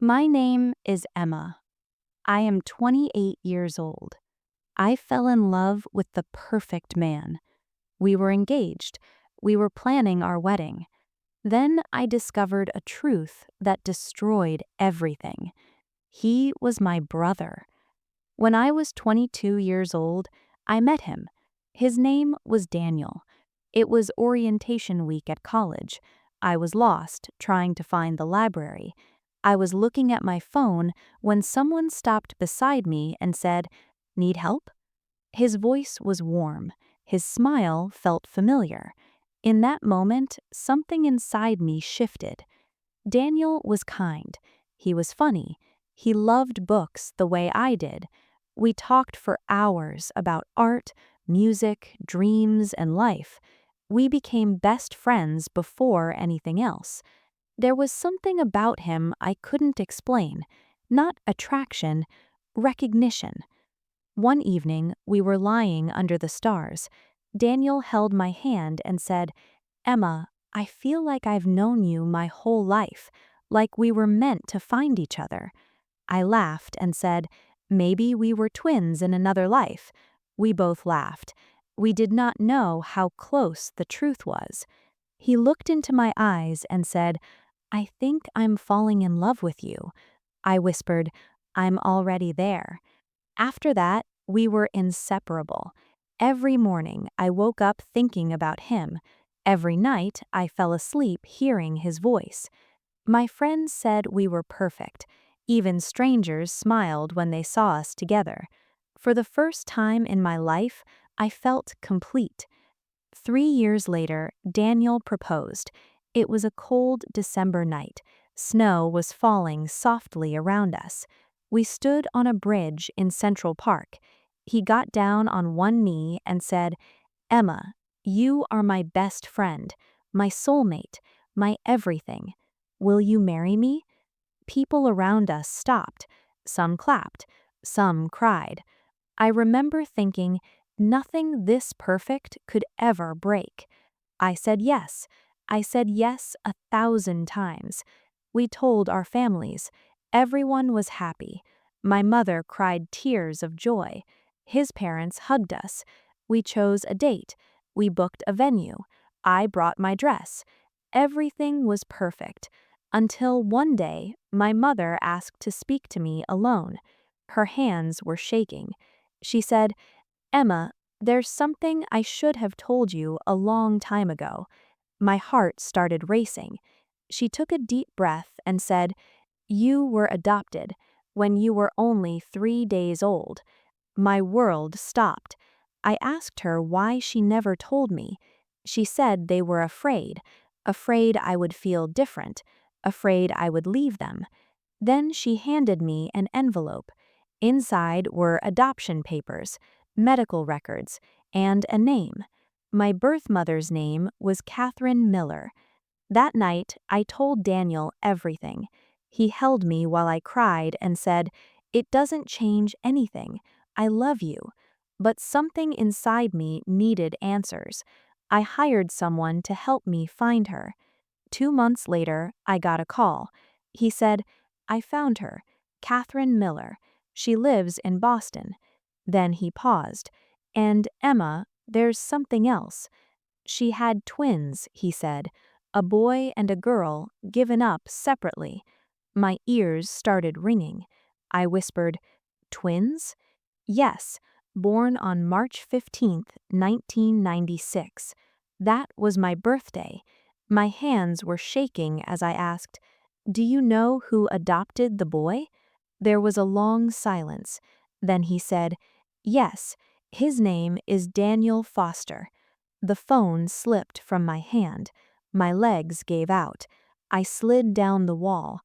My name is Emma. I am 28 years old. I fell in love with the perfect man. We were engaged. We were planning our wedding. Then I discovered a truth that destroyed everything. He was my brother. When I was 22 years old, I met him. His name was Daniel. It was orientation week at college. I was lost, trying to find the library. I was looking at my phone when someone stopped beside me and said, "Need help?" His voice was warm. His smile felt familiar. In that moment, something inside me shifted. Daniel was kind. He was funny. He loved books the way I did. We talked for hours about art, music, dreams, and life. We became best friends before anything else. There was something about him I couldn't explain. Not attraction, recognition. One evening, we were lying under the stars. Daniel held my hand and said, "Emma, I feel like I've known you my whole life, like we were meant to find each other." I laughed and said, "Maybe we were twins in another life." We both laughed. We did not know how close the truth was. He looked into my eyes and said, "I think I'm falling in love with you." I whispered, "I'm already there." After that, we were inseparable. Every morning, I woke up thinking about him. Every night, I fell asleep hearing his voice. My friends said we were perfect. Even strangers smiled when they saw us together. For the first time in my life, I felt complete. 3 years later, Daniel proposed. It was a cold December night. Snow was falling softly around us. We stood on a bridge in Central Park. He got down on one knee and said, "Emma, you are my best friend, my soulmate, my everything. Will you marry me?" People around us stopped. Some clapped. Some cried. I remember thinking, nothing this perfect could ever break. I said yes. I said yes 1,000 times. We told our families. Everyone was happy. My mother cried tears of joy. His parents hugged us. We chose a date. We booked a venue. I brought my dress. Everything was perfect. Until one day, my mother asked to speak to me alone. Her hands were shaking. She said, "Emma, there's something I should have told you a long time ago." My heart started racing. She took a deep breath and said, "You were adopted when you were only 3 days old." My world stopped. I asked her why she never told me. She said they were afraid. Afraid I would feel different. Afraid I would leave them. Then she handed me an envelope. Inside were adoption papers, medical records, and a name. My birth mother's name was Catherine Miller. That night, I told Daniel everything. He held me while I cried and said, "It doesn't change anything. I love you." But something inside me needed answers. I hired someone to help me find her. 2 months later, I got a call. He said, "I found her, Catherine Miller. She lives in Boston." Then he paused. "And Emma, there's something else." She had twins, he said, a boy and a girl, given up separately. My ears started ringing. I whispered, "Twins?" "Yes, born on March 15th, 1996. That was my birthday." My hands were shaking as I asked, "Do you know who adopted the boy?" There was a long silence. Then he said, "Yes, his name is Daniel Foster." The phone slipped from my hand. My legs gave out. I slid down the wall.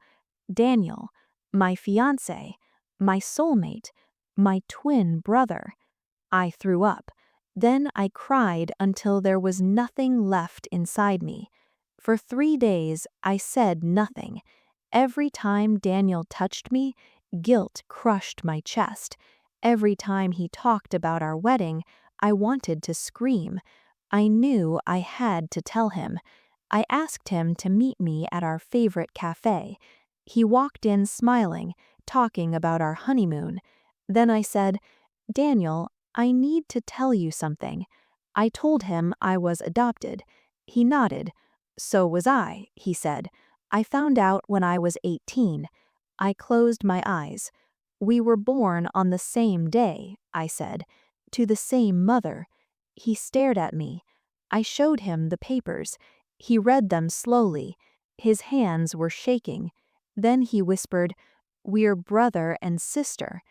Daniel, my fiancé, my soulmate, my twin brother. I threw up. Then I cried until there was nothing left inside me. For 3 days, I said nothing. Every time Daniel touched me, guilt crushed my chest. Every time he talked about our wedding, I wanted to scream. I knew I had to tell him. I asked him to meet me at our favorite cafe. He walked in smiling, talking about our honeymoon. Then I said, "Daniel, I need to tell you something." I told him I was adopted. He nodded. "So was I," he said. "I found out when I was 18. I closed my eyes. "We were born on the same day," I said, "to the same mother." He stared at me. I showed him the papers. He read them slowly. His hands were shaking. Then he whispered, "We're brother and sister."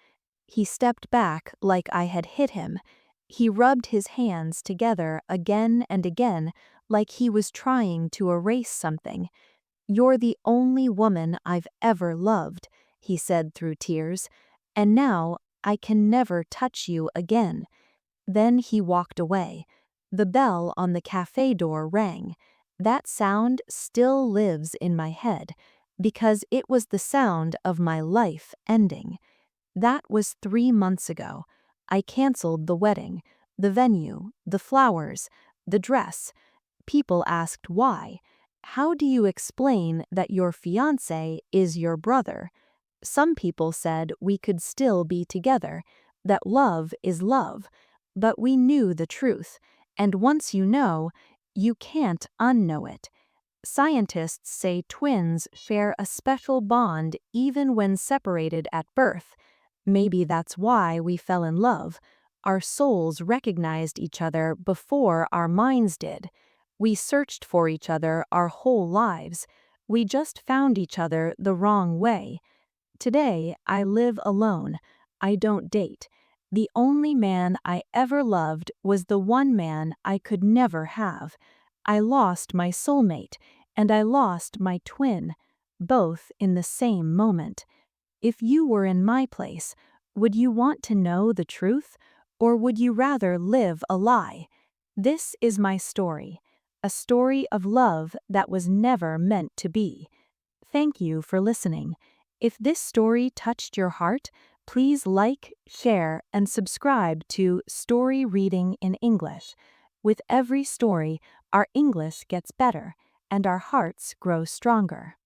He stepped back like I had hit him. He rubbed his hands together again and again like he was trying to erase something. "You're the only woman I've ever loved," he said through tears, "and now I can never touch you again." Then he walked away. The bell on the cafe door rang. That sound still lives in my head, because it was the sound of my life ending. That was 3 months ago. I canceled the wedding, the venue, the flowers, the dress. People asked why. How do you explain that your fiancé is your brother? Some people said we could still be together, that love is love. But we knew the truth, and once you know, you can't unknow it. Scientists say twins share a special bond even when separated at birth. Maybe that's why we fell in love. Our souls recognized each other before our minds did. We searched for each other our whole lives. We just found each other the wrong way. Today, I live alone. I don't date. The only man I ever loved was the one man I could never have. I lost my soulmate, and I lost my twin, both in the same moment. If you were in my place, would you want to know the truth, or would you rather live a lie? This is my story, a story of love that was never meant to be. Thank you for listening. If this story touched your heart, please like, share, and subscribe to Story Reading in English. With every story, our English gets better, and our hearts grow stronger.